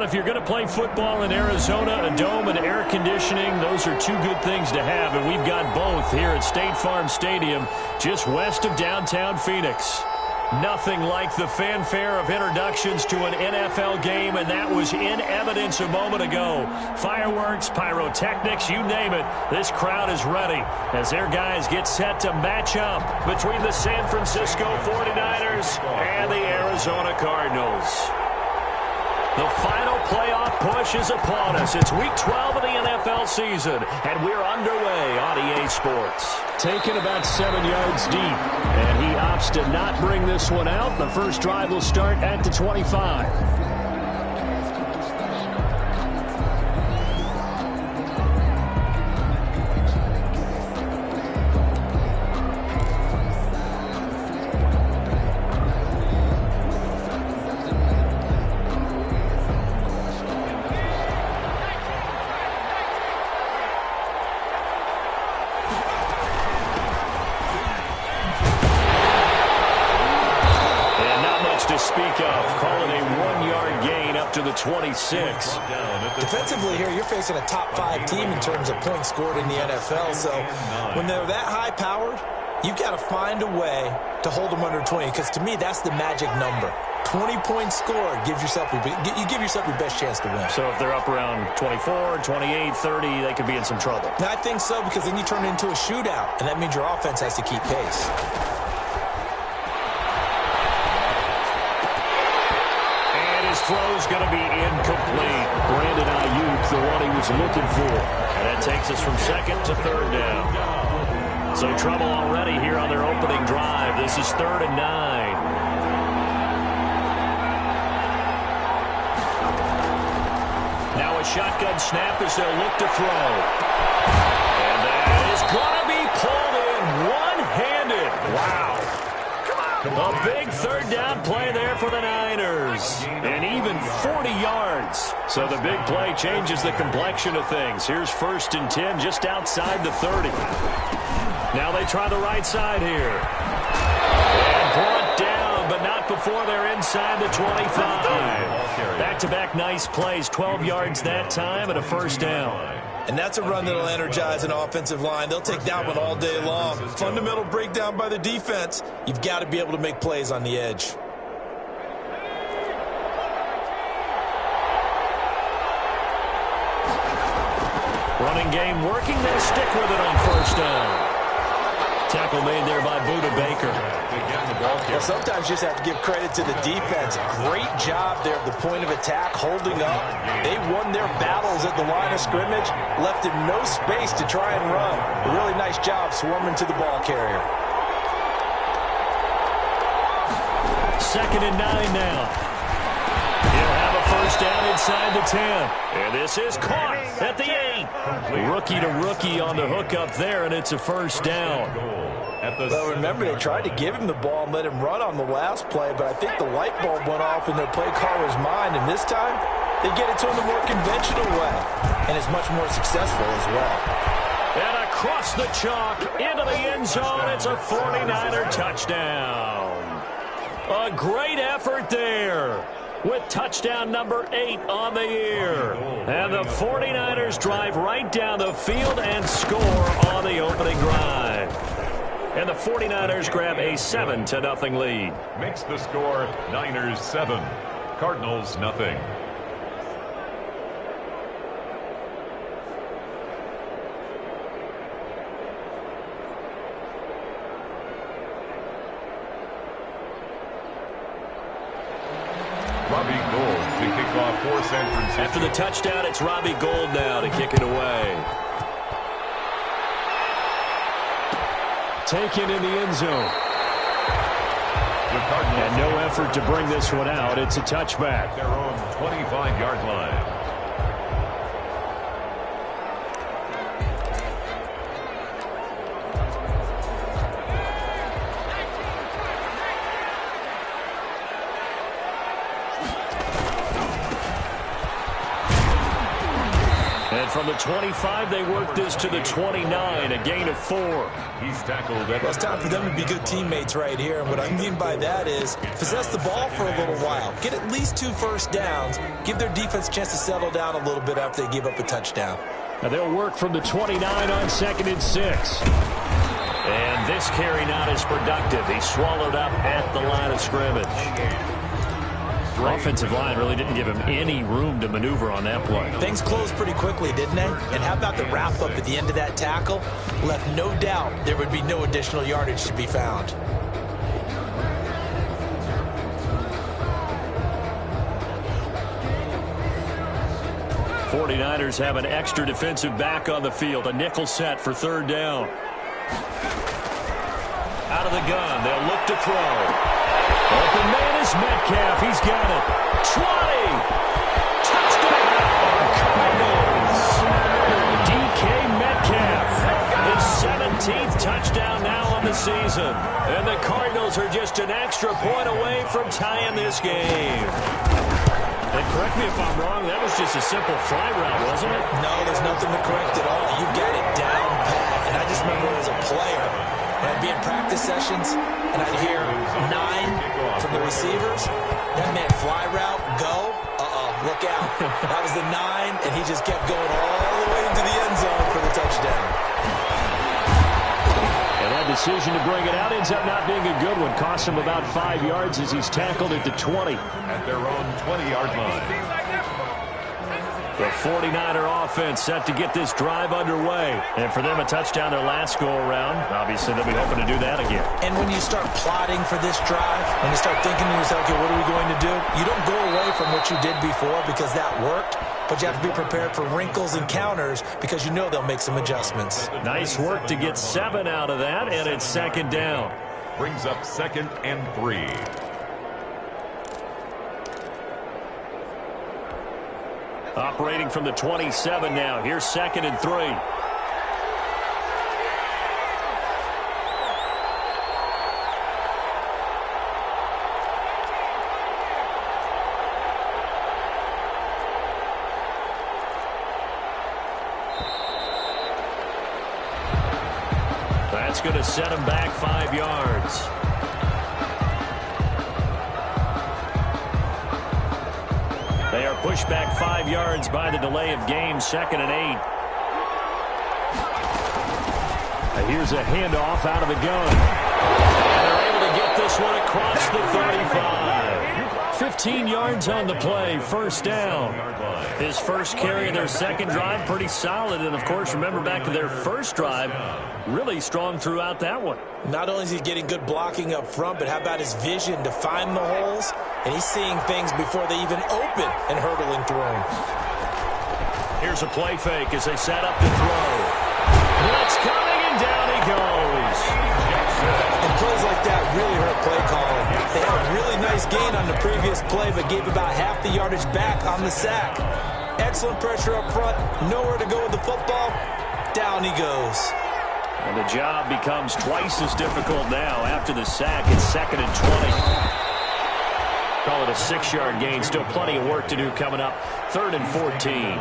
if you're going to play football in Arizona, a dome and air conditioning, those are two good things to have, and we've got both here at State Farm Stadium, just west of downtown Phoenix. Nothing like the fanfare of introductions to an NFL game, and that was in evidence a moment ago. Fireworks, pyrotechnics, you name it. This crowd is ready as their guys get set to match up between the San Francisco 49ers and the Arizona Cardinals. The final playoff push is upon us. It's Week 12 of the NFL season, and we're underway on EA Sports. Taken about 7 yards deep, and he opts to not bring this one out. The first drive will start at the 25. Speak of. Call it a 1-yard gain up to the 26. Defensively here, you're facing a top 5 team in terms of points scored in the NFL. So when they're that high-powered, you've got to find a way to hold them under 20. Because to me, that's the magic number. 20 points scored gives yourself your best chance to win. So if they're up around 24, 28, 30, they could be in some trouble. Now, I think so, because then you turn it into a shootout, and that means your offense has to keep pace. Throw's going to be incomplete. Brandon Ayuk, the one he was looking for. And that takes us from second to third down. So trouble already here on their opening drive. This is 3rd and 9. Now a shotgun snap as they'll look to throw. And that is going to be pulled in one-handed. Wow. A big 3rd down play there for the Niners. And even 40 yards. So the big play changes the complexion of things. Here's 1st and 10 just outside the 30. Now they try the right side here. And brought down, but not before they're inside the 25. Back-to-back nice plays. 12 yards that time and a 1st down. And that's a run that'll energize an offensive line. They'll take that one all day long. Fundamental breakdown by the defense. You've got to be able to make plays on the edge. Running game working. They'll stick with it on 1st down. Tackle made there by Buda Baker. Well, sometimes you just have to give credit to the defense. Great job there at the point of attack, holding up. They won their battles at the line of scrimmage, left him no space to try and run. A really nice job swarming to the ball carrier. 2nd and 9 now. He'll have a 1st down inside the 10. And this is caught at the 8. Rookie to rookie on the hook up there, and it's a 1st down. Well, remember, they tried to give him the ball and let him run on the last play, but I think the light bulb went off in their play caller's mind, and this time they get it to him the more conventional way, and it's much more successful as well. And across the chalk into the end zone, it's a 49er touchdown. A great effort there, with touchdown number 8 on the year. And the 49ers drive right down the field and score on the opening drive. And the 49ers grab a 7-0 lead. Makes the score Niners 7, Cardinals nothing. Robbie Gould to kick off for San Francisco. After the touchdown, it's Robbie Gould now to kick it away. Taken in the end zone. And no effort to bring this one out. It's a touchback. Their own 25-yard line. from the 25, they work this to the 29, a gain of 4. He's tackled at Well, it's time for them to be good teammates right here. And what I mean by that is possess the ball for a little while. Get at least 2 first downs. Give their defense a chance to settle down a little bit after they give up a touchdown. Now they'll work from the 29 on 2nd and 6. And this carry not as productive. He's swallowed up at the line of scrimmage. Offensive line really didn't give him any room to maneuver on that play. Things closed pretty quickly, didn't they? And how about the wrap-up at the end of that tackle? Left no doubt there would be no additional yardage to be found. '49ers have an extra defensive back on the field. A nickel set for 3rd down. Out of the gun, they'll look to throw. Open man is Metcalf. He's got it. 20. Touchdown, Cardinals. DK Metcalf. His 17th touchdown now on the season. And the Cardinals are just an extra point away from tying this game. And correct me if I'm wrong, that was just a simple fly route, wasn't it? No, there's nothing to correct at all. You got it down pat. And I just remember as a player, when I'd be in practice sessions, and I'd hear 9 from the receivers. That meant fly route, go. Look out. That was the 9, and he just kept going all the way into the end zone for the touchdown. And that decision to bring it out ends up not being a good one. Cost him about 5 yards as he's tackled at the 20. at their own 20-yard line. The 49er offense set to get this drive underway. And for them, a touchdown their last go-around. Obviously, they'll be hoping to do that again. And when you start plotting for this drive, when you start thinking to yourself, okay, what are we going to do? You don't go away from what you did before because that worked, but you have to be prepared for wrinkles and counters because you know they'll make some adjustments. Nice work to get 7 out of that, and it's 2nd down. Brings up 2nd and 3. Operating from the 27 now. Here's 2nd and 3. That's going to set him back 5 yards. They are pushed back 5 yards by the delay of game, 2nd and 8. Now here's a handoff out of the gun. And they're able to get this one across the 35. 15 yards on the play, 1st down. His first carry of their 2nd drive, pretty solid. And, of course, remember back to their 1st drive, really strong throughout that one. Not only is he getting good blocking up front, but how about his vision to find the holes? And he's seeing things before they even open and hurdling through them. Here's a play fake as they set up to throw. Blitz coming, and down he goes. And plays like that really hurt play calling. They had a really nice gain on the previous play, but gave about half the yardage back on the sack. Excellent pressure up front. Nowhere to go with the football. Down he goes. And the job becomes twice as difficult now after the sack. It's 2nd and 20. Call it a 6-yard gain. Still plenty of work to do coming up. 3rd and 14.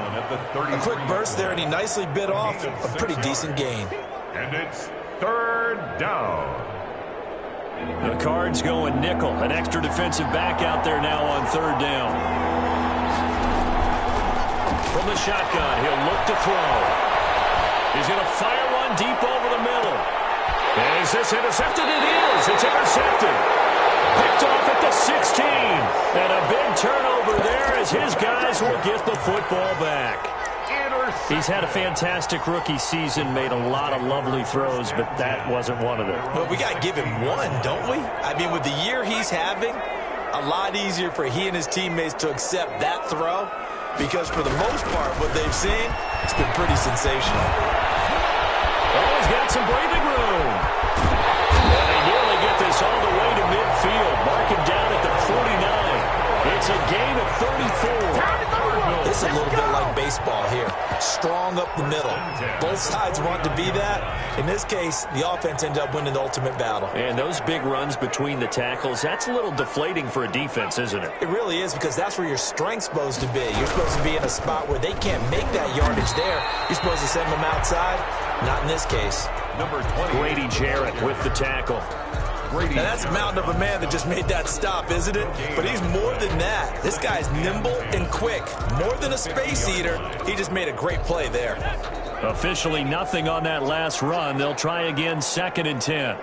A quick burst there, and he nicely bit off a pretty decent gain. And it's 3rd down. The Cards going nickel. An extra defensive back out there now on 3rd down. From the shotgun, he'll look to throw. He's going to fire one deep over the middle. And is this intercepted? It is. It's intercepted. Picked off at the 16. And a big turnover there as his guys will get the football back. He's had a fantastic rookie season, made a lot of lovely throws, but that wasn't one of them. Well, we got to give him one, don't we? I mean, with the year he's having, a lot easier for he and his teammates to accept that throw because for the most part, what they've seen, it's been pretty sensational. Oh, he's got some breathing room. And they nearly get this all the way to midfield. Mark him down at the 49. It's a gain of 34. This is a little bit like baseball here. strong up the middle. Both sides want to be that. In this case, the offense ended up winning the ultimate battle. And those big runs between the tackles, that's a little deflating for a defense, isn't it? It really is, because that's where your strength's supposed to be. You're supposed to be in a spot where they can't make that yardage there. You're supposed to send them outside. Not in this case. Number 20. Grady Jarrett with the tackle. Now that's a mountain of a man that just made that stop, isn't it? But he's more than that. This guy's nimble and quick. More than a space eater. He just made a great play there. Officially nothing on that last run. They'll try again, 2nd and 10.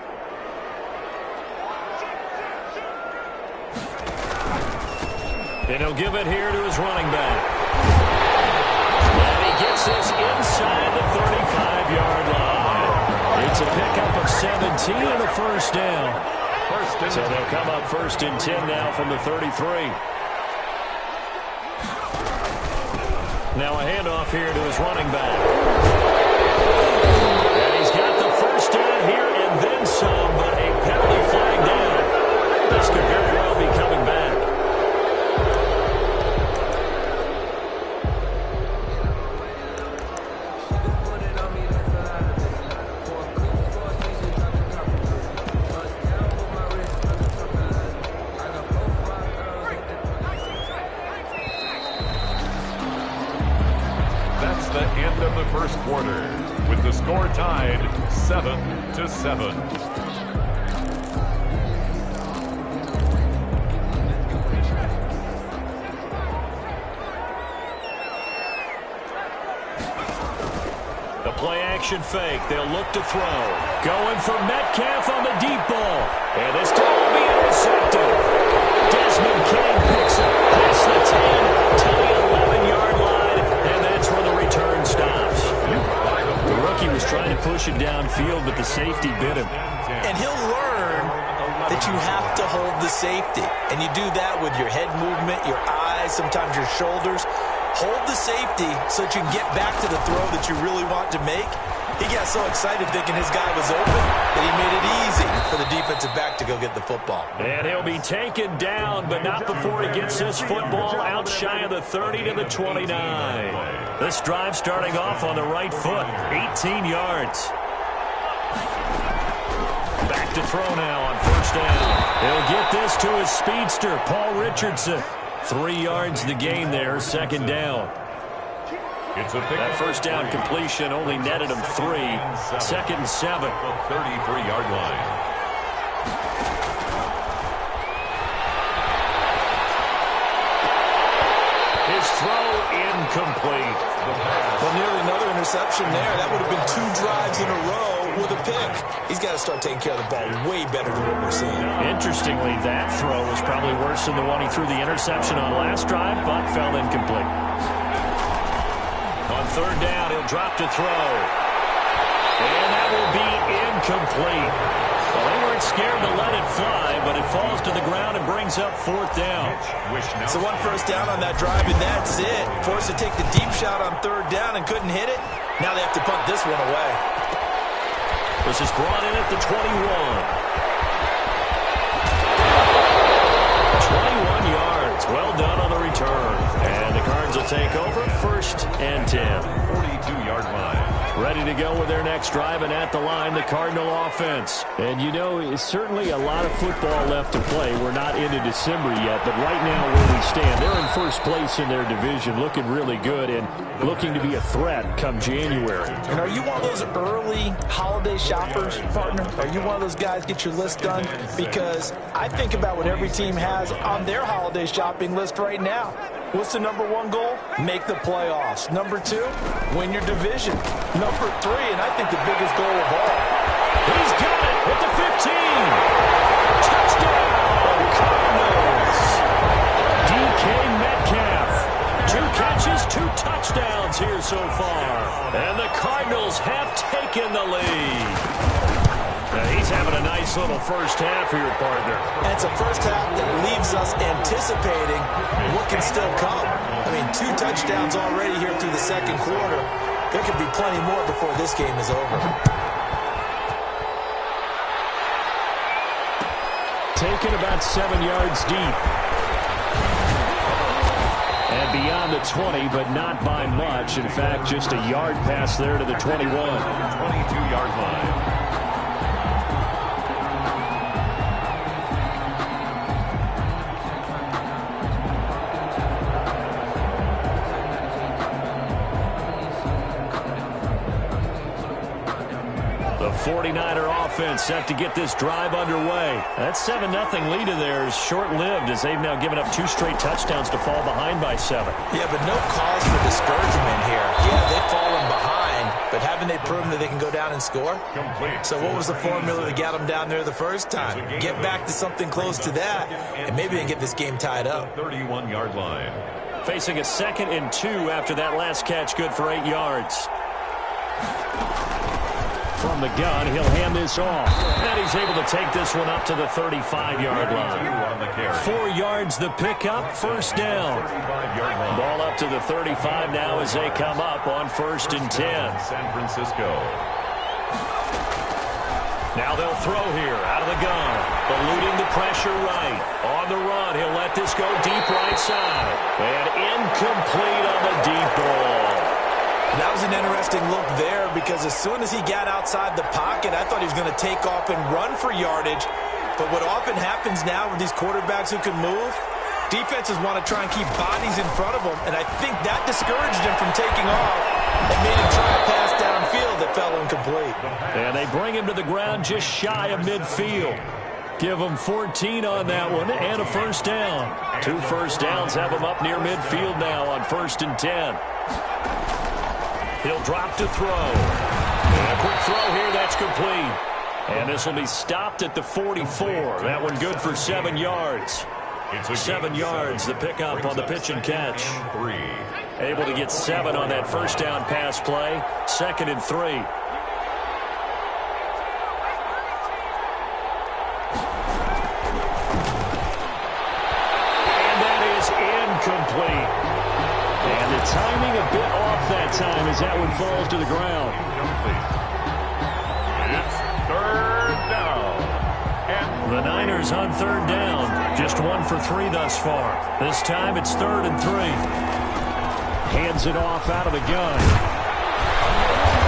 And he'll give it here to his running back. And he gets this inside the 35-yard line. It's a pickup of 17 and a first down. So they'll come up 1st and 10 now from the 33. Now a handoff here to his running back. And he's got the first down here and then some, but a penalty flag down. This could very well be coming back. First quarter, with the score tied 7-7. The play-action fake. They'll look to throw. Going for Metcalf on the deep ball. And this time will be intercepted. Desmond King picks it past the 10 to the 11-yard line, and that's where the return stops. The rookie was trying to push it downfield, but the safety bit him. And he'll learn that you have to hold the safety. And you do that with your head movement, your eyes, sometimes your shoulders. Hold the safety so that you can get back to the throw that you really want to make. He got so excited thinking his guy was open that he made it easy for the defensive back to go get the football. And he'll be taken down, but not before he gets this football out shy of the 30 to the 29. This drive starting off on the right foot, 18 yards. Back to throw now on first down. He'll get this to his speedster, Paul Richardson. 3 yards the gain there, 2nd down. That first down completion only netted him 3. 2nd and 7. 33-yard line. His throw incomplete. Well, nearly another interception there. That would have been 2 drives in a row with a pick. He's got to start taking care of the ball way better than what we're seeing. Interestingly, that throw was probably worse than the one he threw the interception on last drive, but fell incomplete. On 3rd down, he'll drop to throw. And that will be incomplete. Well, they weren't scared to let it fly, but it falls to the ground and brings up 4th down. So 1 first down on that drive, and that's it. Forced to take the deep shot on 3rd down and couldn't hit it. Now they have to punt this one away. This is brought in at the 21. 21 yards. Well done on the return. And the Cards will take over 1st and 10. 42-yard line. Ready to go with their next drive, and at the line, the Cardinal offense. And, you know, it's certainly a lot of football left to play. We're not into December yet, but right now where we stand, they're in first place in their division, looking really good and looking to be a threat come January. And are you one of those early holiday shoppers, partner? Are you one of those guys get your list done? Because I think about what every team has on their holiday shopping list right now. What's the number 1 goal? Make the playoffs. Number 2, win your division. Number 3, and I think the biggest goal of all. He's got it at the 15. Touchdown, Cardinals. DK Metcalf. 2 catches, 2 touchdowns here so far. And the Cardinals have taken the lead. Now he's having a nice little first half here, partner. And it's a first half that leaves us anticipating what can still come. I mean, 2 touchdowns already here through the 2nd quarter. There could be plenty more before this game is over. Taken about 7 yards deep. And beyond the 20, but not by much. In fact, just a yard pass there to the 21. 22-yard line. The 49er offense set to get this drive underway. That 7-0 lead of theirs short-lived as they've now given up 2 straight touchdowns to fall behind by 7. Yeah, but no cause for discouragement here. Yeah, they've fallen behind, but haven't they proven that they can go down and score? Complete. So what was the formula that got them down there the first time? Get back to something close to that, and maybe they can get this game tied up. 31-yard line. Facing a 2nd and 2 after that last catch, good for 8 yards. From the gun, he'll hand this off. And he's able to take this one up to the 35-yard line. 4 yards the pickup, first down. Ball up to the 35 now as they come up on 1st and 10. San Francisco. Now they'll throw here out of the gun. Eluding the pressure right. On the run, he'll let this go deep right side. And incomplete on the deep ball. That was an interesting look there because as soon as he got outside the pocket, I thought he was going to take off and run for yardage. But what often happens now with these quarterbacks who can move, defenses want to try and keep bodies in front of them, and I think that discouraged him from taking off and made him try a pass downfield that fell incomplete. And they bring him to the ground just shy of midfield. Give him 14 on that one and a first down. 2 first downs have him up near midfield now on 1st and 10. He'll drop to throw. And a quick throw here, that's complete. And this will be stopped at the 44. That one good for 7 yards. 7 yards, the pickup on the pitch and catch. Able to get 7 on that first down pass play. 2nd and 3. And that is incomplete. And the timing a bit off that time as that one falls to the ground. It's 3rd down. The Niners on 3rd down. Just 1 for 3 thus far. This time it's 3rd and 3. Hands it off out of the gun.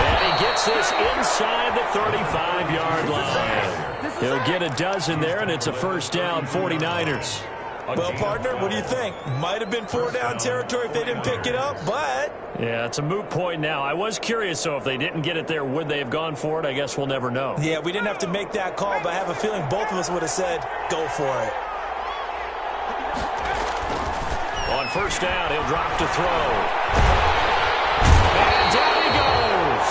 And he gets this inside the 35-yard line. He'll get a dozen there, and it's a first down, 49ers. Well, partner, what do you think? Might have been 4-down territory if they didn't pick it up, but... Yeah, it's a moot point now. I was curious, so if they didn't get it there, would they have gone for it? I guess we'll never know. Yeah, we didn't have to make that call, but I have a feeling both of us would have said, go for it. On first down, he'll drop to throw. And down he goes.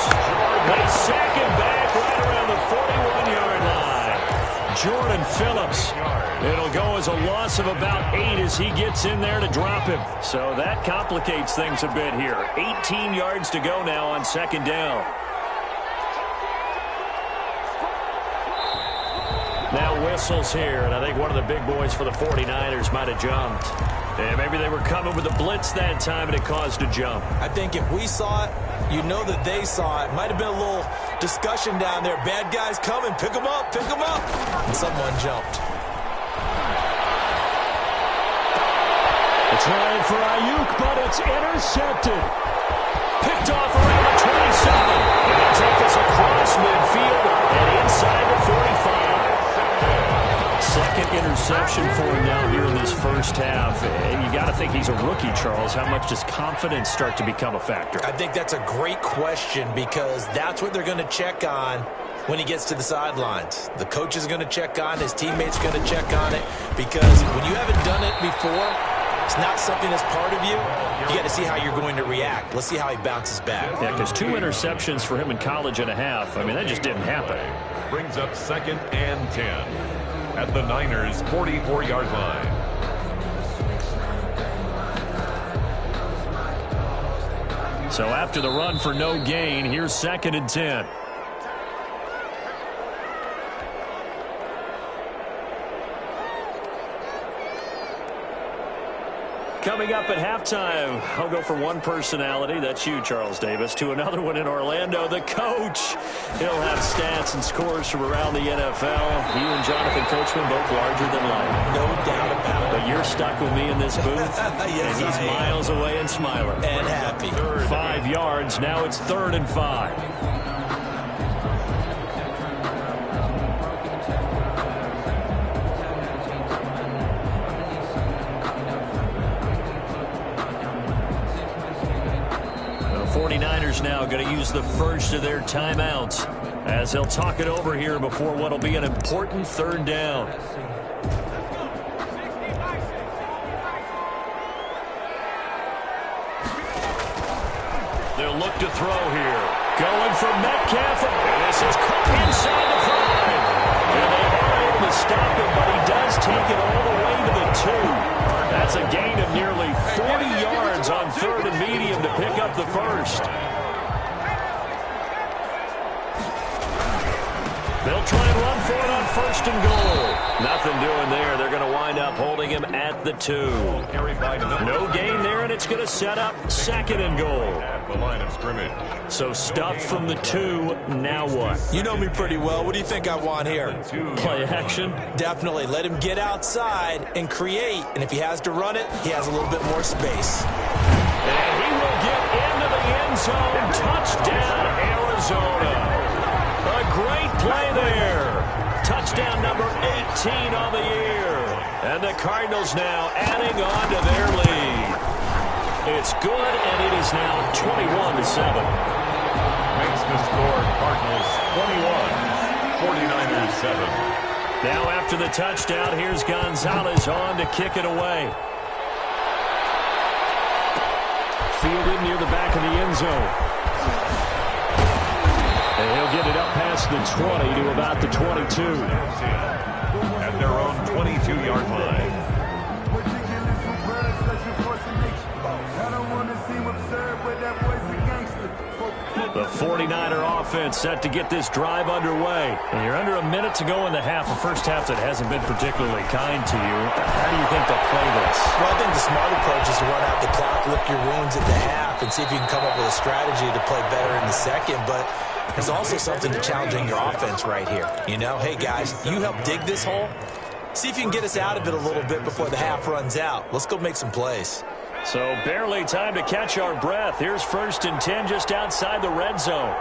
They sack him back right around the 41-yard line. Jordan Phillips. It'll go as a loss of about 8 as he gets in there to drop him. So that complicates things a bit here. 18 yards to go now on 2nd down. Now whistles here, and I think one of the big boys for the 49ers might have jumped. And maybe they were coming with a blitz that time, and it caused a jump. I think if we saw it, you know that they saw it. Might have been a little discussion down there. Bad guys coming. Pick them up. Pick them up. And someone jumped. It's trying for Ayuk, but it's intercepted. Picked off around the 27. And they'll take this across midfield and inside the 45. 2nd interception for him now here in this first half. And you got to think he's a rookie, Charles. How much does confidence start to become a factor? I think that's a great question because that's what they're going to check on when he gets to the sidelines. The coach is going to check on it. His teammates are going to check on it because when you haven't done it before, it's not something that's part of you. You got to see how you're going to react. Let's see how he bounces back. Yeah, because 2 interceptions for him in college and a half. I mean, that just didn't happen. Brings up 2nd and 10 at the Niners' 44-yard line. So after the run for no gain, here's 2nd and 10. Coming up at halftime, I'll go from one personality, that's you, Charles Davis, to another one in Orlando, the coach. He'll have stats and scores from around the NFL. You and Jonathan Coachman both larger than life. No doubt about it. But you're stuck with me in this booth, yes, and he's miles away and smiling. And happy. 5 yards, now it's 3rd and 5. The 49ers now going to use the first of their timeouts as they'll talk it over here before what will be an important 3rd down. They'll look to throw here. Going for Metcalf. And this is caught inside the 5. And they are able to stop him, but he does take it all the way to the 2. That's a gain of nearly 40 yards on 3rd and medium to pick up the first. They'll try and run for it on 1st and goal. Nothing doing there. They're going to wind up holding him at the 2. No gain there, and it's going to set up 2nd and goal. At the line of scrimmage. So stuffed from the 2. Now what? You know me pretty well. What do you think I want here? Play action? Definitely. Let him get outside and create. And if he has to run it, he has a little bit more space. And he will get into the end zone. Touchdown, Arizona. A great play there. Touchdown number 18 on the year. And the Cardinals now adding on to their lead. It's good, and it is now 21-7. Makes the score Cardinals 21, 49ers 7. Now after the touchdown, here's Gonzalez on to kick it away. Fielded near the back of the end zone. And he'll get it up past the 20 to about the 22. At their own 22-yard line. The 49er offense set to get this drive underway. And you're under a minute to go in the half, a first half that hasn't been particularly kind to you. How do you think they'll play this? Well, I think the smart approach is to run out the clock, lick your wounds at the half, and see if you can come up with a strategy to play better in the second. But there's also something to challenging your offense right here. You know, hey, guys, you help dig this hole. See if you can get us out of it a little bit before the half runs out. Let's go make some plays. So barely time to catch our breath. Here's 1st and 10 just outside the red zone.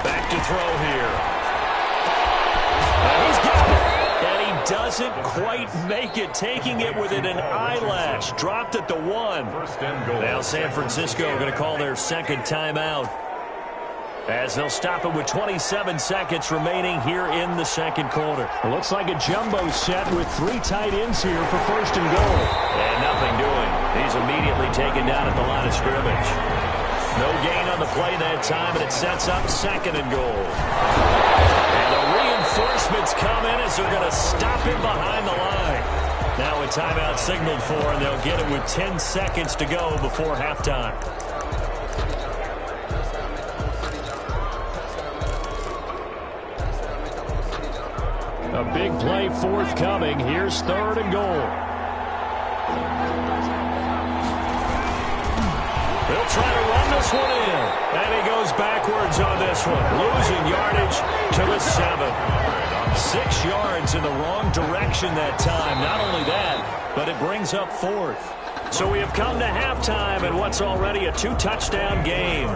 Back to throw here. And he's got it. And he doesn't quite make it, taking it within an eyelash. Dropped at the 1. Now San Francisco going to call their 2nd timeout, as they'll stop it with 27 seconds remaining here in the 2nd quarter. It looks like a jumbo set with 3 tight ends here for 1st and goal. And nothing doing. He's immediately taken down at the line of scrimmage. No gain on the play that time, and it sets up 2nd and goal. And the reinforcements come in as they're going to stop him behind the line. Now a timeout signaled for, and they'll get it with 10 seconds to go before halftime. A big play forthcoming. Here's 3rd and goal. They'll try to run this one in. And he goes backwards on this one. Losing yardage to the 7. 6 yards in the wrong direction that time. Not only that, but it brings up 4th. So we have come to halftime in what's already a 2-touchdown game.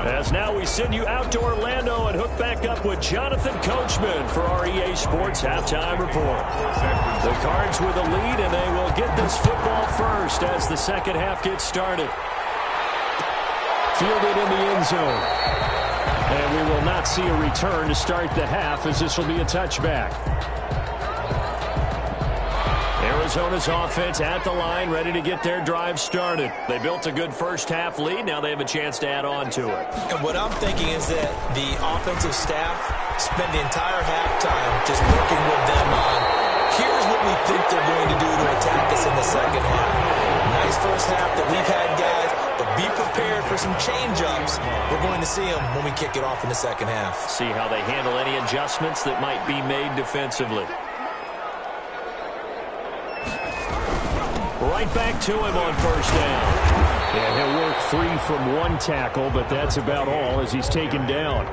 As now we send you out to Orlando and hook back up with Jonathan Coachman for our EA Sports Halftime Report. The Cards with a lead, and they will get this football first as the 2nd half gets started. Fielded in the end zone. And we will not see a return to start the half, as this will be a touchback. Arizona's offense at the line, ready to get their drive started. They built a good first half lead. Now they have a chance to add on to it. And what I'm thinking is that the offensive staff spend the entire halftime just working with them on, here's what we think they're going to do to attack us in the 2nd half. Nice first half that we've had, guys, but be prepared for some change-ups. We're going to see them when we kick it off in the 2nd half. See how they handle any adjustments that might be made defensively. right back to him on first down. Yeah, he'll work free from one tackle, but that's about all as he's taken down.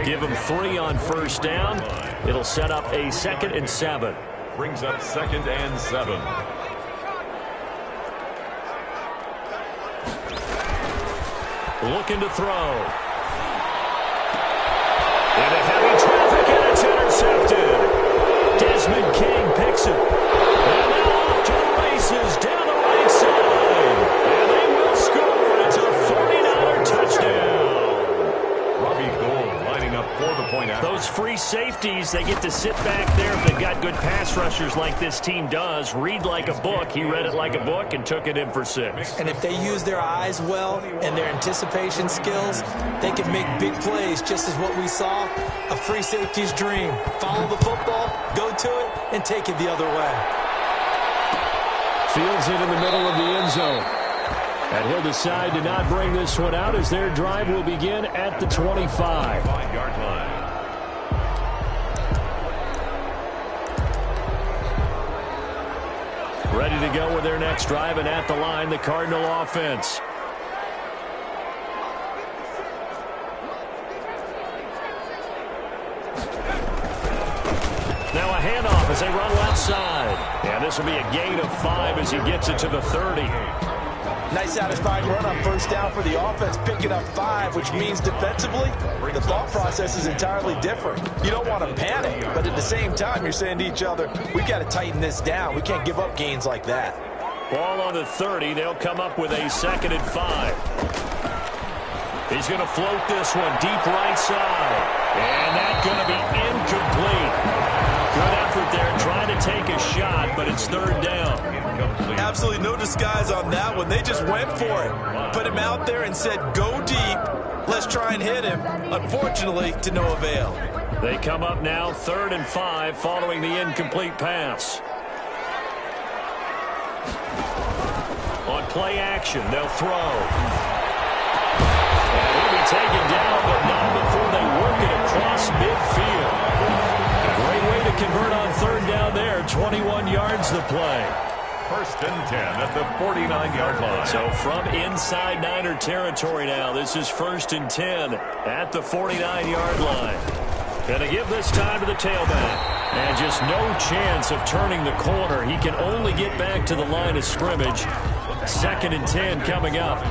Give him 3 on first down. It'll set up a 2nd and 7. Brings up 2nd and 7. Looking to throw. Into heavy traffic, and it's intercepted. Desmond King picks it. And now off to the races down the right side. And they will score. It's a 49er touchdown. Robbie Gould lining up for the point after. Those free safeties, they get to sit back there if they've got good pass rushers like this team does. Read like a book. He read it like a book and took it in for 6. And if they use their eyes well and their anticipation skills, they can make big plays, just as what we saw, a free safety's dream. Follow the football, go to it, and take it the other way. Fields it in the middle of the end zone. And he'll decide to not bring this one out as their drive will begin at the 25. 5-yard line. Ready to go with their next drive, and at the line, the Cardinal offense. Now a handoff as they run left side. And this will be a gain of 5 as he gets it to the 30. Nice satisfying run on first down for the offense, picking up 5, which means defensively, the thought process is entirely different. You don't want to panic, but at the same time, you're saying to each other, we've got to tighten this down. We can't give up gains like that. Ball on the 30. They'll come up with a 2nd and 5. He's going to float this one deep right side. And that's going to be incomplete. Good effort there, trying to take a shot, but it's 3rd down. Absolutely no disguise on that one. They just went for it. Put him out there and said, go deep. Let's try and hit him. Unfortunately, to no avail. They come up now 3rd and 5 following the incomplete pass. On play action, they'll throw. And he'll be taken down, but not before they work it across midfield. Great way to convert on 3rd down there. 21 yards to play. 1st and 10 at the 49-yard line. So from inside Niner territory now, this is 1st and 10 at the 49-yard line. Going to give this time to the tailback. And just no chance of turning the corner. He can only get back to the line of scrimmage. 2nd and 10 coming up.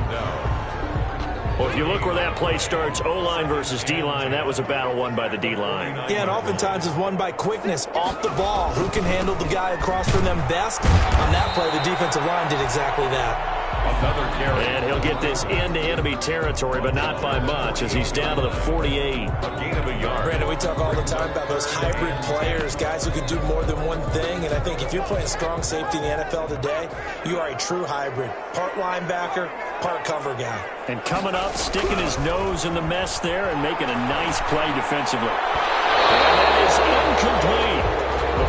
Well, if you look where that play starts, O-line versus D-line, that was a battle won by the D-line. Yeah, and oftentimes it's won by quickness off the ball. Who can handle the guy across from them best? On that play, the defensive line did exactly that. Another carry. And he'll get this into enemy territory, but not by much as he's down to the 48. A gain of a yard. Brandon, we talk all the time about those hybrid players, guys who can do more than one thing. And I think if you're playing strong safety in the NFL today, you are a true hybrid. Part linebacker, part cover guy. And coming up, sticking his nose in the mess there and making a nice play defensively. And that is incomplete.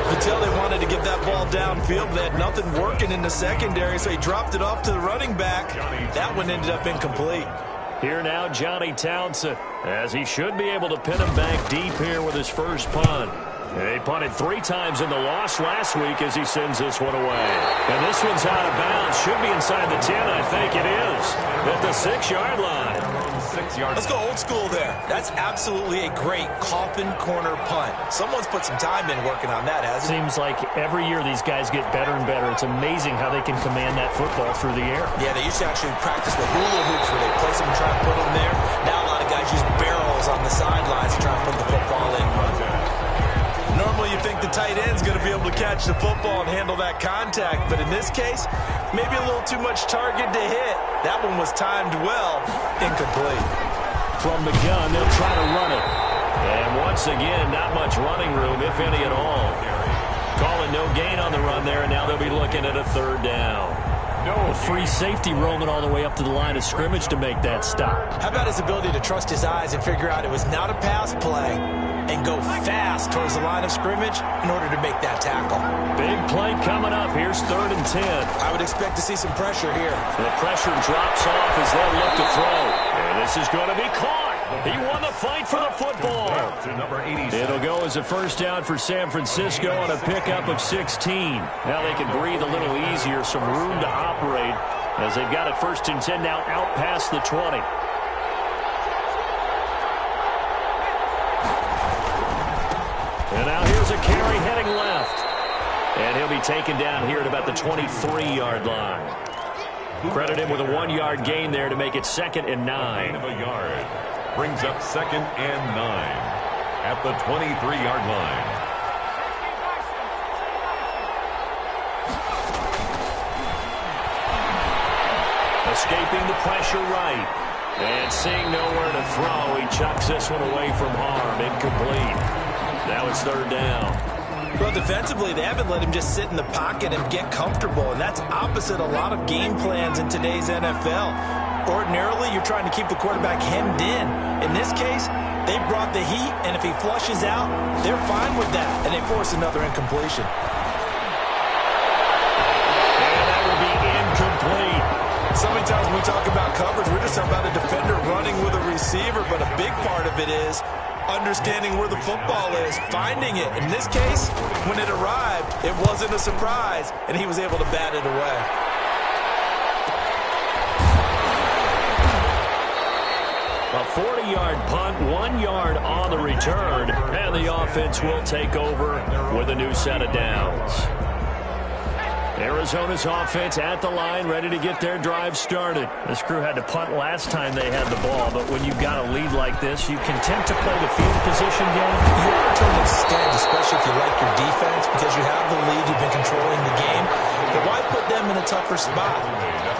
Until they wanted to get that ball downfield, but they had nothing working in the secondary, so he dropped it off to the running back. That one ended up incomplete. Here now, Johnny Townsend, as he should be able to pin him back deep here with his first punt. He punted 3 times in the loss last week as he sends this one away. And this one's out of bounds. Should be inside the 10, I think it is. At the 6-yard line. 6 yards. Let's go old school there. That's absolutely a great coffin corner punt. Someone's put some time in working on that, hasn't it? Seems like every year these guys get better and better. It's amazing how they can command that football through the air. Yeah, they used to actually practice with hula hoops where they place them and try to put them there. Now a lot of guys use barrels on the sidelines to try and put the football in. Normally you think the tight end's going to be able to catch the football and handle that contact, but in this case, maybe a little too much target to hit. That one was timed well, incomplete. From the gun, they'll try to run it. And once again, not much running room, if any at all. Calling no gain on the run there, and now they'll be looking at a 3rd down. A free safety roaming all the way up to the line of scrimmage to make that stop. How about his ability to trust his eyes and figure out it was not a pass play and go fast towards the line of scrimmage in order to make that tackle? Big play coming up. Here's 3rd and 10. I would expect to see some pressure here. The pressure drops off as they'll look to throw. And this is going to be caught. He won the fight for the football. It'll go as a first down for San Francisco on a pickup of 16. Now they can breathe a little easier, some room to operate as they've got it 1st and 10 now out past the 20. And now here's a carry heading left. And he'll be taken down here at about the 23-yard line. Credit him with a 1-yard gain there to make it 2nd and 9. Of a yard. Brings up 2nd and 9 at the 23-yard line. Escaping the pressure right. And seeing nowhere to throw, he chucks this one away from harm. Incomplete. Now it's 3rd down. Well, defensively, they haven't let him just sit in the pocket and get comfortable, and that's opposite a lot of game plans in today's NFL. Ordinarily, you're trying to keep the quarterback hemmed in. In this case, they brought the heat, and if he flushes out, they're fine with that, and they force another incompletion. And that will be incomplete. So many times when we talk about coverage, we're just talking about a defender running with a receiver, but a big part of it is understanding where the football is, finding it. In this case, when it arrived, it wasn't a surprise, and he was able to bat it away. A 40-yard punt, 1 yard on the return, and the offense will take over with a new set of downs. Arizona's offense at the line, ready to get their drive started. This crew had to punt last time they had the ball, but when you've got a lead like this, you content to play the field position game? You are to an extent, especially if you like your defense, because you have the lead, you've been controlling the game. But why put them in a tougher spot?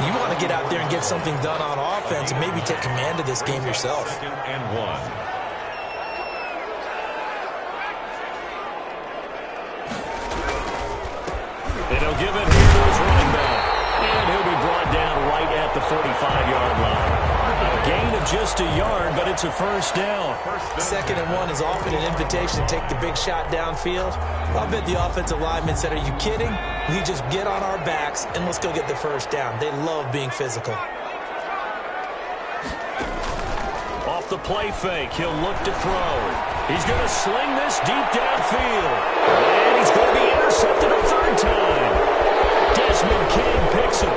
You want to get out there and get something done on offense and maybe take command of this game yourself. 2nd and 1. And he'll give it here to his running back. And he'll be brought down right at the 45-yard line. A gain of just a yard, but it's a 1st down. 2nd and 1 is often an invitation to take the big shot downfield. I'll bet the offensive lineman said, are you kidding? We just get on our backs and let's go get the 1st down. They love being physical. Off the play fake, he'll look to throw. He's going to sling this deep downfield. And he's going to be intercepted a 3rd time. Desmond King picks him.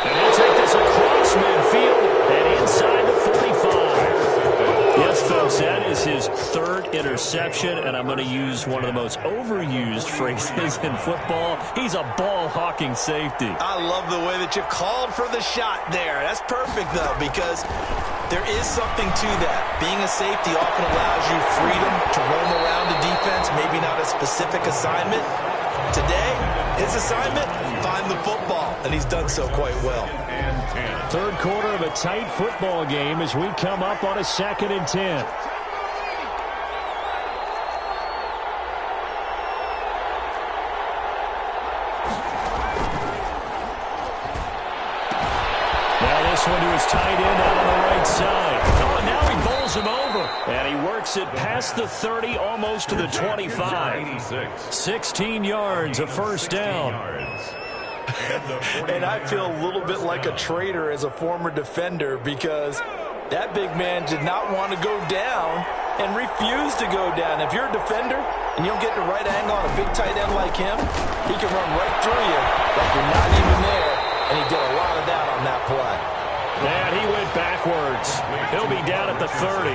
And he'll take this across midfield and inside the 45. Yes, folks, that is his 3rd interception, and I'm going to use one of the most overused phrases in football. He's a ball-hawking safety. I love the way that you called for the shot there. That's perfect, though, because there is something to that. Being a safety often allows you freedom to roam around the defense, maybe not a specific assignment. Today, his assignment, find the football, and he's done so quite well. 3rd quarter of a tight football game as we come up on a 2nd and 10. This one to his tight end out on the right side. Oh, and now he bowls him over. And he works it past the 30, almost to the 25. 16 yards, a 1st down. And I feel a little bit like a traitor as a former defender because that big man did not want to go down and refused to go down. If you're a defender and you don't get the right angle on a big tight end like him, he can run right through you like you're not even there. And he did a lot of that on that play. And he went backwards. He'll be down at the 30.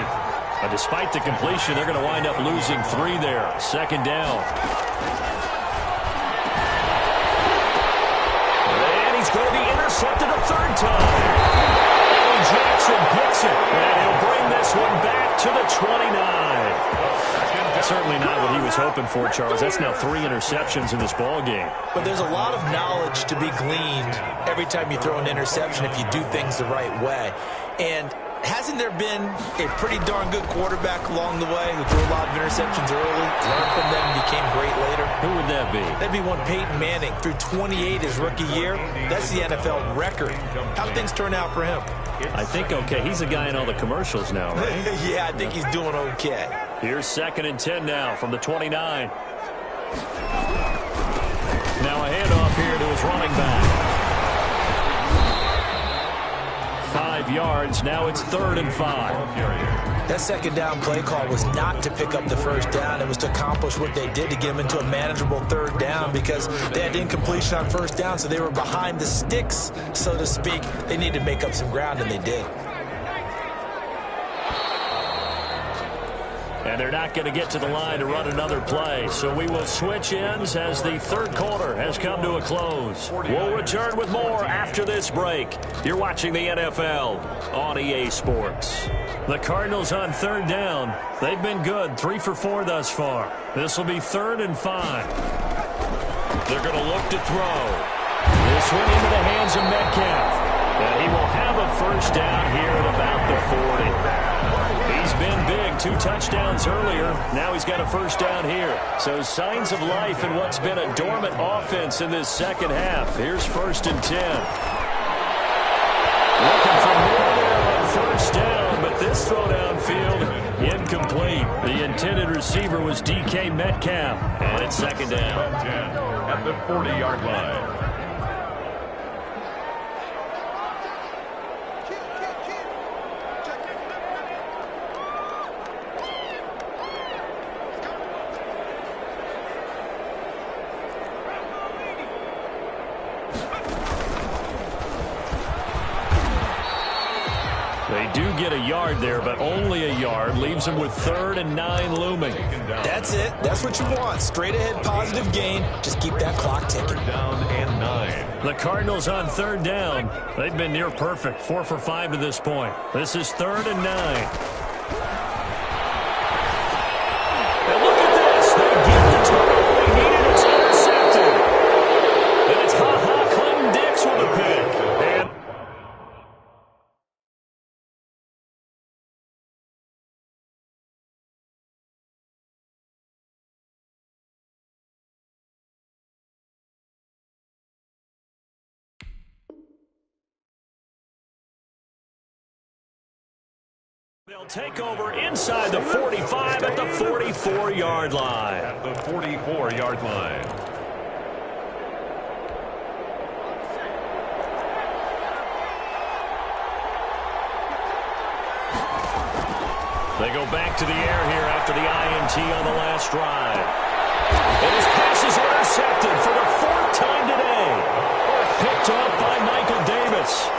And despite the completion, they're going to wind up losing 3 there. 2nd down. And he's going to be intercepted a 3rd time. Eddie Jackson picks it. And he'll bring this one back to the 29. Certainly not what he was hoping for, Charles. That's now 3 interceptions in this ball game. But there's a lot of knowledge to be gleaned every time you throw an interception if you do things the right way. And hasn't there been a pretty darn good quarterback along the way who threw a lot of interceptions early, learned from them, and became great later? Who would that be? That'd be one Peyton Manning. Threw 28 his rookie year. That's the NFL record. How'd things turn out for him? I think okay. He's a guy in all the commercials now, right? Yeah, I think he's doing okay. Here's 2nd and 10 now from the 29. Now a handoff here to his running back. 5 yards. Now it's 3rd and 5. That second down play call was not to pick up the first down. It was to accomplish what they did to get them into a manageable 3rd down because they had incompletion on first down, so they were behind the sticks, so to speak. They needed to make up some ground, and they did. And they're not going to get to the line to run another play. So we will switch ends as the 3rd quarter has come to a close. We'll return with more after this break. You're watching the NFL on EA Sports. The Cardinals on 3rd down. They've been good, 3 for 4 thus far. This will be 3rd and 5. They're going to look to throw. This one into the hands of Metcalf. And he will have a first down here at about the 40. He's been big, 2 touchdowns earlier. Now he's got a first down here. So signs of life in what's been a dormant offense in this second half. Here's 1st and 10. Looking for more there on first down, but this throw downfield incomplete. The intended receiver was DK Metcalf, and it's 2nd down. At the 40-yard line. They do get a yard there, but only a yard. Leaves them with 3rd and 9 looming. That's it. That's what you want. Straight ahead positive gain. Just keep that clock ticking. Down and 9. The Cardinals on 3rd down. They've been near perfect. 4 for 5 to this point. This is 3rd and 9. And look at this. They get the turnover they needed. It's intercepted. And it's Clinton Dix with a pick. And they'll take over inside the 45 at the 44-yard line. At the 44-yard line. They go back to the air here after the INT on the last drive. And his pass is intercepted for the 4th time today. Picked up by Michael Davis.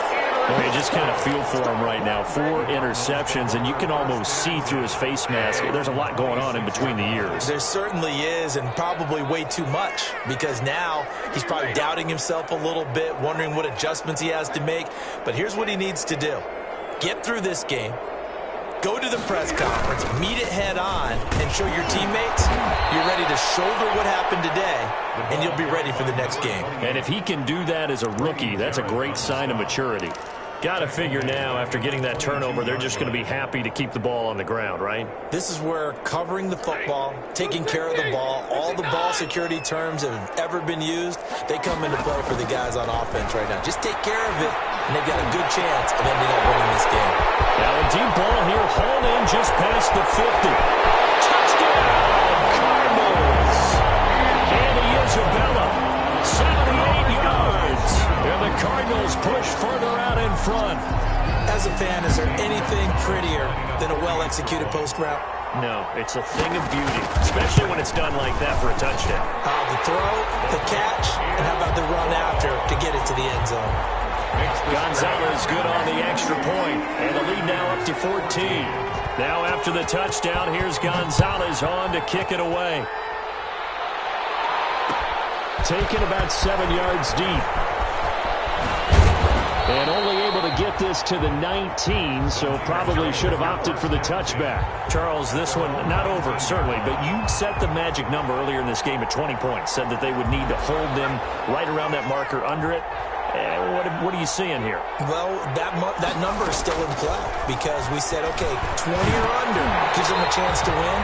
Well, you just kind of feel for him right now. 4 interceptions, and you can almost see through his face mask. There's a lot going on in between the ears. There certainly is, and probably way too much, because now he's probably doubting himself a little bit, wondering what adjustments he has to make. But here's what he needs to do. Get through this game. Go to the press conference, meet it head on, and show your teammates you're ready to shoulder what happened today, and you'll be ready for the next game. And if he can do that as a rookie, that's a great sign of maturity. Got to figure now, after getting that turnover, they're just going to be happy to keep the ball on the ground, right? This is where covering the football, taking care of the ball, all the ball security terms that have ever been used, they come into play for the guys on offense right now. Just take care of it, and they've got a good chance of ending up winning this game. Now a deep ball here, hauled in just past the 50. Touchdown, Cardinals! And Isabella, 78 yards. And the Cardinals push further out in front. As a fan, is there anything prettier than a well-executed post route? No, it's a thing of beauty, especially when it's done like that for a touchdown. The throw, the catch, and how about the run after to get it to the end zone? Gonzalez good on the extra point, and the lead now up to 14. Now after the touchdown, here's Gonzalez on to kick it away. Taken about 7 yards deep. And only able to get this to the 19, so probably should have opted for the touchback. Charles, this one not over, certainly, but you set the magic number earlier in this game at 20 points, said that they would need to hold them right around that marker under it. What are you seeing here? Well, that number is still in play because we said, okay, 20 or under gives them a chance to win.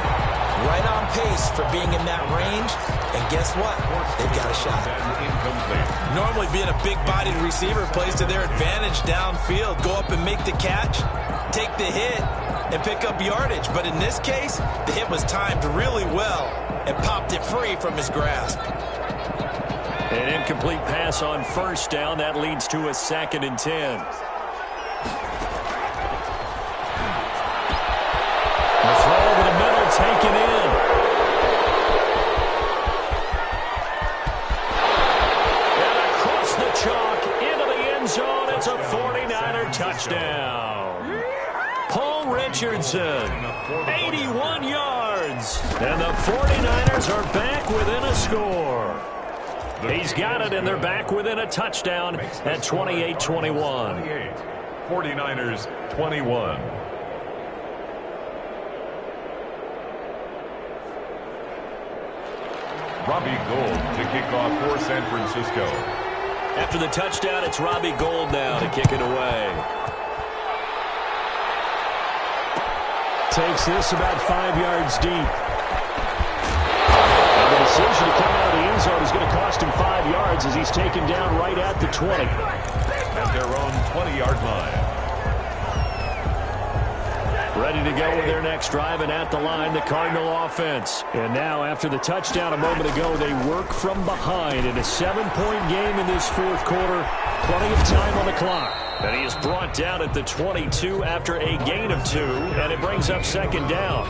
Right on pace for being in that range. And guess what? They've got a shot. Normally being a big-bodied receiver plays to their advantage downfield. Go up and make the catch, take the hit, and pick up yardage. But in this case, the hit was timed really well and popped it free from his grasp. An incomplete pass on first down. That leads to a 2nd and 10. Richardson. 81 yards. And the 49ers are back within a score. He's got it, and they're back within a touchdown at 28-21. 49ers 21. Robbie Gould to kick off for San Francisco. After the touchdown, it's Robbie Gould now to kick it away. Takes this about 5 yards deep. And the decision to come out of the end zone is going to cost him 5 yards as he's taken down right at the 20. At their own 20-yard line. Ready to go with their next drive, and at the line, the Cardinal offense. And now, after the touchdown a moment ago, they work from behind in a 7-point game in this fourth quarter. Plenty of time on the clock. And he is brought down at the 22 after a gain of 2, and it brings up second down.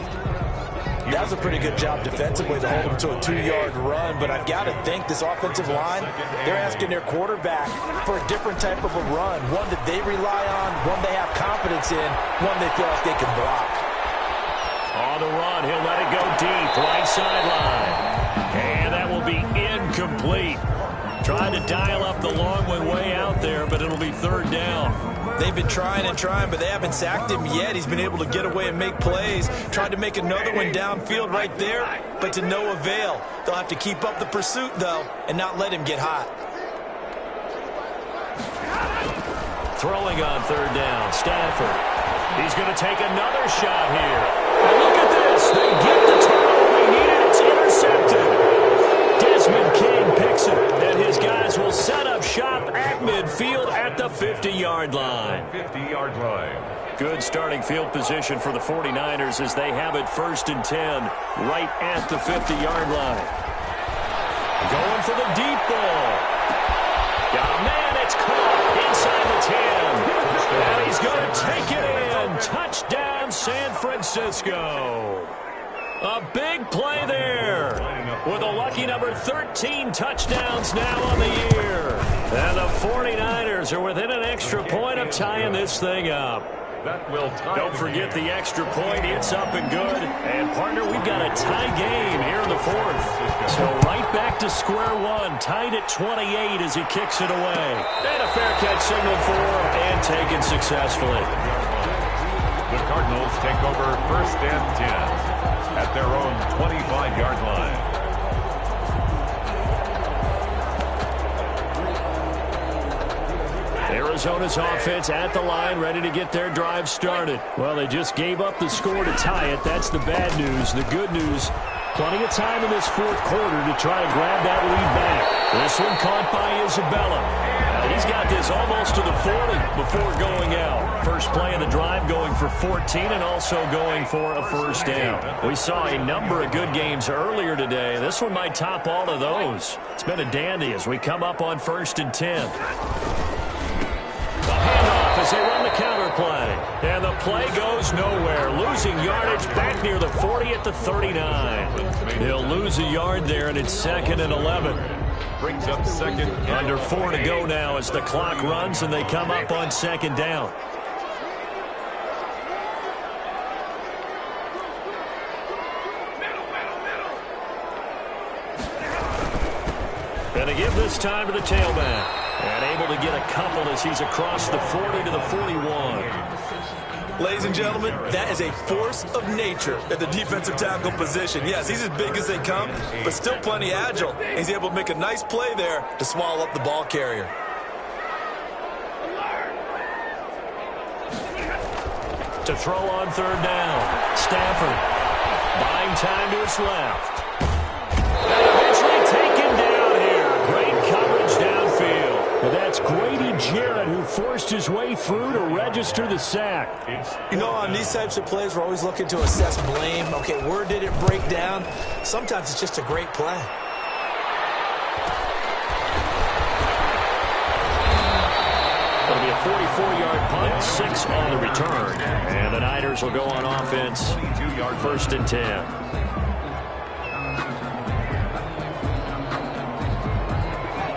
That was a pretty good job defensively to hold him to a 2-yard run, but I've got to think this offensive line, they're asking their quarterback for a different type of a run, one that they rely on, one they have confidence in, one they feel like they can block. On the run, he'll let it go deep, right sideline. And that will be incomplete. Trying to dial up the long one way out there, but it'll be third down. They've been trying and trying, but they haven't sacked him yet. He's been able to get away and make plays. Tried to make another one downfield right there, but to no avail. They'll have to keep up the pursuit, though, and not let him get hot. Throwing on third down, Stafford. He's going to take another shot here. And look at this. They get the turnover they needed. It's intercepted. Desmond King picks it, and his guys will set up shop at midfield at the 50-yard line. 50-yard line. Good starting field position for the 49ers as they have it 1st and 10 right at the 50-yard line. Going for the deep ball. Got a man, it's caught inside the 10. And he's going to take it in. Touchdown, San Francisco. A big play there with a lucky number 13 touchdowns now on the year. And the 49ers are within an extra point of tying this thing up. Don't forget the extra point. It's up and good. And, partner, we've got a tie game here in the fourth. So right back to square one, tied at 28 as he kicks it away. And a fair catch signal for and taken successfully. The Cardinals take over 1st and 10. At their own 25-yard line. Arizona's offense at the line, ready to get their drive started. Well, they just gave up the score to tie it. That's the bad news. The good news, plenty of time in this fourth quarter to try to grab that lead back. This one caught by Isabella. He's got this almost to the 40 before going out. First play of the drive going for 14 and also going for a first down. We saw a number of good games earlier today. This one might top all of those. It's been a dandy as we come up on 1st and 10. The handoff as they run the counter play. And the play goes nowhere. Losing yardage back near the 40 at the 39. He'll lose a yard there, and it's 2nd and 11. Brings up 2nd. Under 4 to go now as the clock runs and they come up on 2nd down. And they give this time to the tailback. And able to get a couple as he's across the 40 to the 41. Ladies and gentlemen, that is a force of nature at the defensive tackle position. Yes, he's as big as they come, but still plenty agile. He's able to make a nice play there to swallow up the ball carrier. To throw on third down, Stafford buying time to his left. And eventually taken down here. Great coverage downfield. But that's Grady Jarrett who forced his way through to register the sack. You know, on these types of plays, we're always looking to assess blame. Okay, where did it break down? Sometimes it's just a great play. It'll be a 44-yard punt, 6 on the return. And the Niners will go on offense, 1st and 10.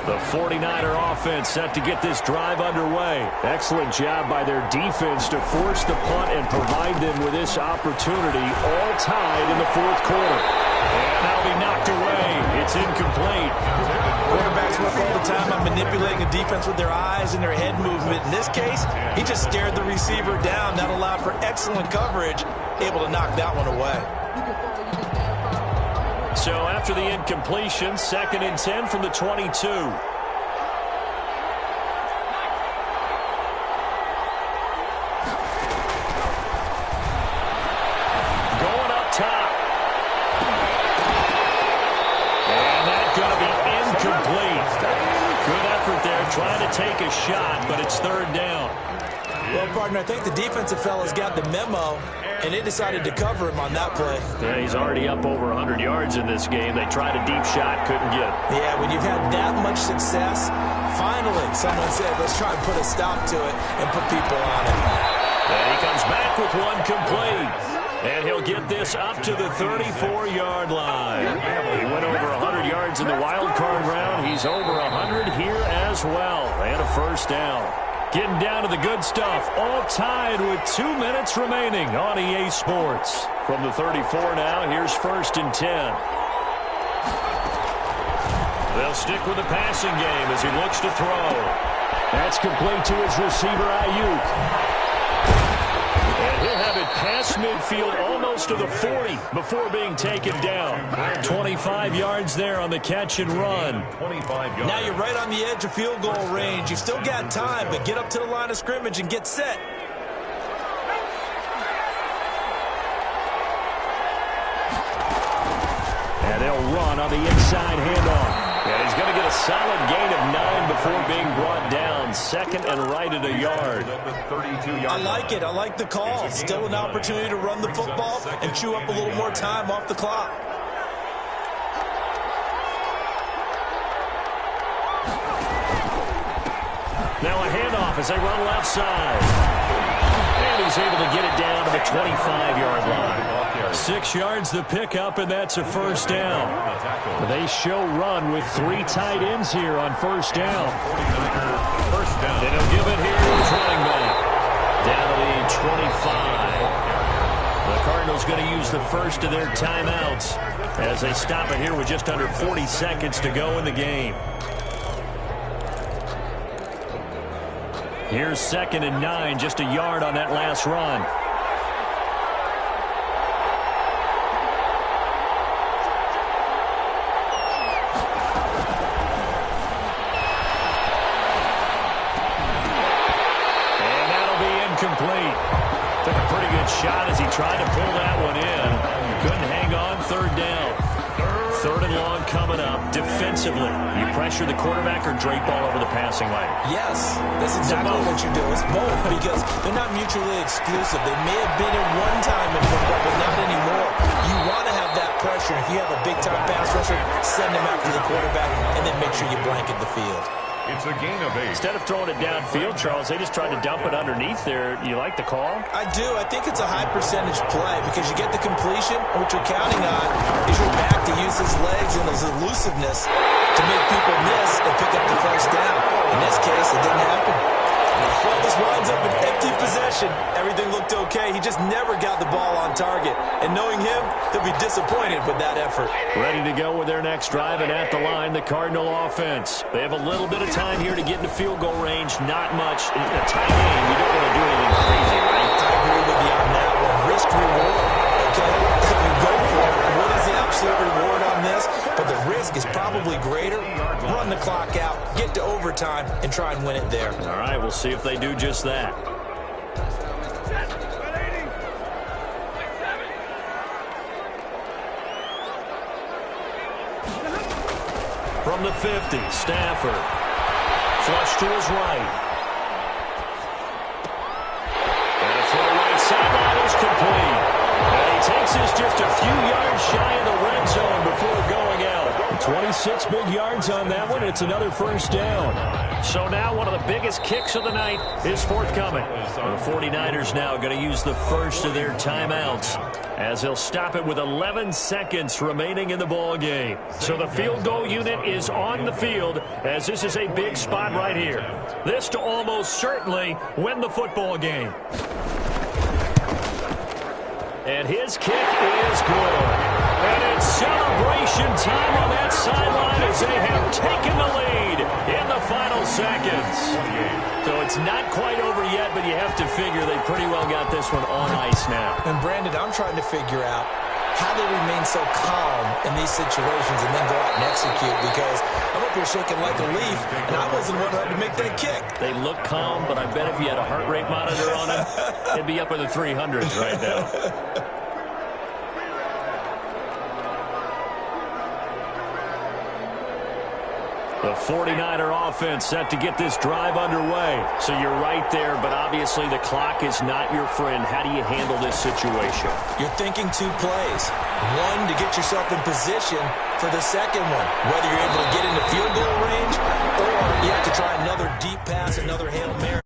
The 49er offense set to get this drive underway. Excellent job by their defense to force the punt and provide them with this opportunity, all tied in the fourth quarter. And that'll be knocked away. It's incomplete. Quarterbacks work all the time on manipulating a defense with their eyes and their head movement. In this case, he just stared the receiver down. That allowed for excellent coverage, able to knock that one away. So after the incompletion, 2nd and 10 from the 22. Going up top. And that's going to be incomplete. Good effort there, trying to take a shot, but it's 3rd down. Well, partner, I think the defensive fellas got the memo, and they decided to cover him on that play. Yeah, he's already up over 100 yards in this game. They tried a deep shot, couldn't get it. Yeah, when you've had that much success, finally someone said, let's try and put a stop to it and put people on it. And he comes back with one complete. And he'll get this up to the 34-yard line. He went over 100 yards in the wild card round. He's over 100 here as well. And a first down. Getting down to the good stuff. All tied with 2 minutes remaining on EA Sports. From the 34 now, here's 1st and 10. They'll stick with the passing game as he looks to throw. That's complete to his receiver, Ayuk. And he'll have it past midfield almost to the 40 before being taken down. 25 yards there on the catch and run. 25 yards. Now you're right on the edge of field goal range. You've still got time, but get up to the line of scrimmage and get set. And they'll run on the inside handoff. And he's going to get a solid gain of 9 before being brought down. 2nd and right at a yard. I like it. I like the call. Still an opportunity to run the football and chew up a little more time off the clock. Now a handoff as they run left side. And he's able to get it down to the 25-yard line. 6 yards the pickup, and that's a first down. They show run with 3 tight ends here on first down. First down. And he'll give it here to his running back. Down to the 25. The Cardinals going to use the first of their timeouts as they stop it here with just under 40 seconds to go in the game. Here's 2nd and 9, just a yard on that last run. And that'll be incomplete. Took a pretty good shot as he tried to pull that one in. Couldn't hang on. 3rd down. 3rd and long coming up. Defensively, you pressure the quarterback or drape all over the passing lane? Yes, that's exactly what you do. It's both because they're not mutually exclusive. They may have been at one time in football, but not anymore. You want to have that pressure. If you have a big-time pass rusher, send him after the quarterback, and then make sure you blanket the field. It's a gain of 8. Instead of throwing it downfield, Charles, they just tried to dump it underneath there. You like the call? I do. I think it's a high-percentage play because you get the completion, and what you're counting on is your back to use his legs and his elusiveness to make people miss and pick up the first down. In this case, it didn't happen. Well, this winds up an empty possession. Everything looked okay. He just never got the ball on target. And knowing him, he'll be disappointed with that effort. Ready to go with their next drive, and at the line, the Cardinal offense. They have a little bit of time here to get into field goal range. Not much. In a tight game, you don't want to do anything crazy, right? I agree with you on that one. Risk reward. Okay? You go for it. What is the absolute reward on this? But the risk is probably greater. Run the clock out, get to overtime, and try and win it there. All right, we'll see if they do just that. From the 50, Stafford. Flush to his right. And a throw right sideline is complete. And he takes this just a few yards shy of the red zone before going out. 26 6 big yards on that one. It's another first down. So now one of the biggest kicks of the night is forthcoming. The 49ers now going to use the first of their timeouts as they'll stop it with 11 seconds remaining in the ball game. So the field goal unit is on the field as this is a big spot right here. This to almost certainly win the football game. And his kick is good. And it's celebration time on that sideline as they have taken the lead in the final seconds. So it's not quite over yet, but you have to figure they pretty well got this one on ice now. And Brandon, I'm trying to figure out how they remain so calm in these situations and then go out and execute, because I'm up here shaking like a leaf, and I wasn't one who had to make that kick. They look calm, but I bet if you had a heart rate monitor on him, it'd be up in the 300s right now. The 49er offense set to get this drive underway. So you're right there, but obviously the clock is not your friend. How do you handle this situation? You're thinking 2 plays. One, to get yourself in position for the second one, whether you're able to get into field goal range or you have to try another deep pass, another Hail Mary.